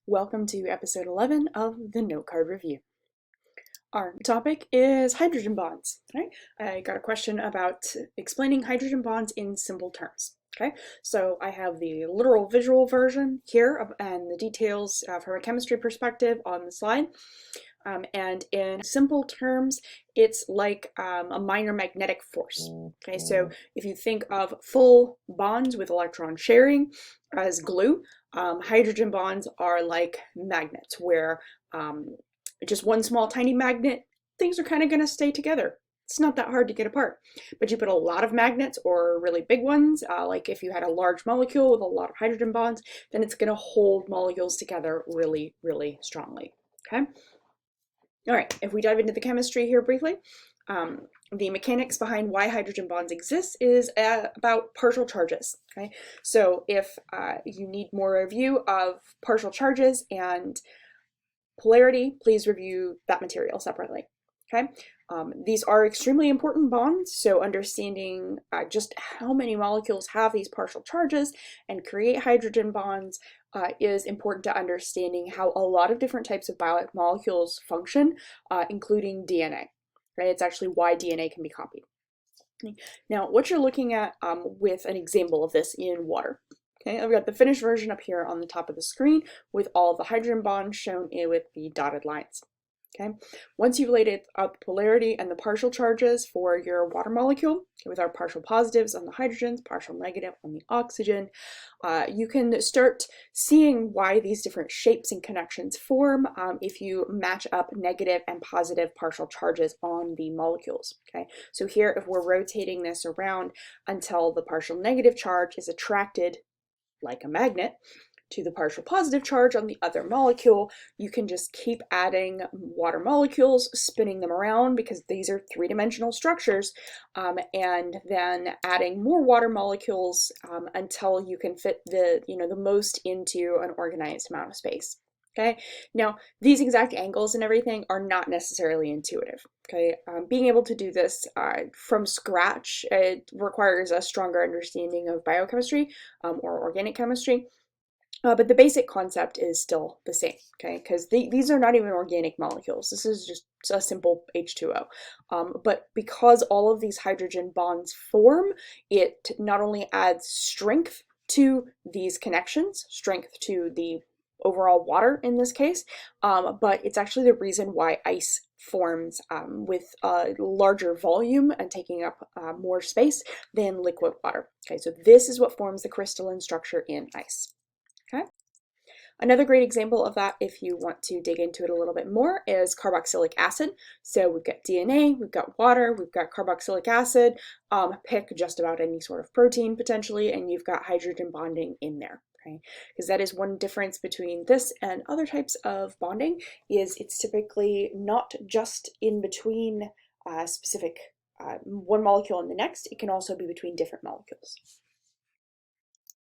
Welcome to episode 11 of the Note Card Review. Our topic is hydrogen bonds. Right? I got a question about explaining hydrogen bonds in simple terms. Okay, so I have the literal visual version here and the details from a chemistry perspective on the slide. And in simple terms, it's like a minor magnetic force. Okay, so if you think of full bonds with electron sharing as glue, hydrogen bonds are like magnets where just one small tiny magnet, things are kind of going to stay together. It's not that hard to get apart. But you put a lot of magnets or really big ones, like if you had a large molecule with a lot of hydrogen bonds, then it's going to hold molecules together really, really strongly. Okay. All right, if we dive into the chemistry here briefly, the mechanics behind why hydrogen bonds exist is about partial charges. Okay, so if you need more review of partial charges and polarity, please review that material separately. Okay, these are extremely important bonds, so understanding just how many molecules have these partial charges and create hydrogen bonds is important to understanding how a lot of different types of biomolecules function, including DNA. Right? It's actually why DNA can be copied. Now, what you're looking at with an example of this in water. Okay, I've got the finished version up here on the top of the screen with all of the hydrogen bonds shown with the dotted lines. Okay, once you've laid out the polarity and the partial charges for your water molecule, with our partial positives on the hydrogens, partial negative on the oxygen, you can start seeing why these different shapes and connections form if you match up negative and positive partial charges on the molecules. Okay, so here if we're rotating this around until the partial negative charge is attracted like a magnet to the partial positive charge on the other molecule, you can just keep adding water molecules, spinning them around because these are three-dimensional structures, and then adding more water molecules until you can fit the most into an organized amount of space. Okay, now these exact angles and everything are not necessarily intuitive. Okay, being able to do this from scratch, it requires a stronger understanding of biochemistry or organic chemistry. But the basic concept is still the same, okay? Because these are not even organic molecules. This is just a simple H2O. But because all of these hydrogen bonds form, it not only adds strength to these connections, strength to the overall water in this case, but it's actually the reason why ice forms with a larger volume and taking up more space than liquid water. Okay, so this is what forms the crystalline structure in ice. Okay. Another great example of that, if you want to dig into it a little bit more, is carboxylic acid. So we've got DNA, we've got water, we've got carboxylic acid, pick just about any sort of protein potentially, and you've got hydrogen bonding in there. Okay, because that is one difference between this and other types of bonding, is it's typically not just in between specific one molecule and the next, it can also be between different molecules.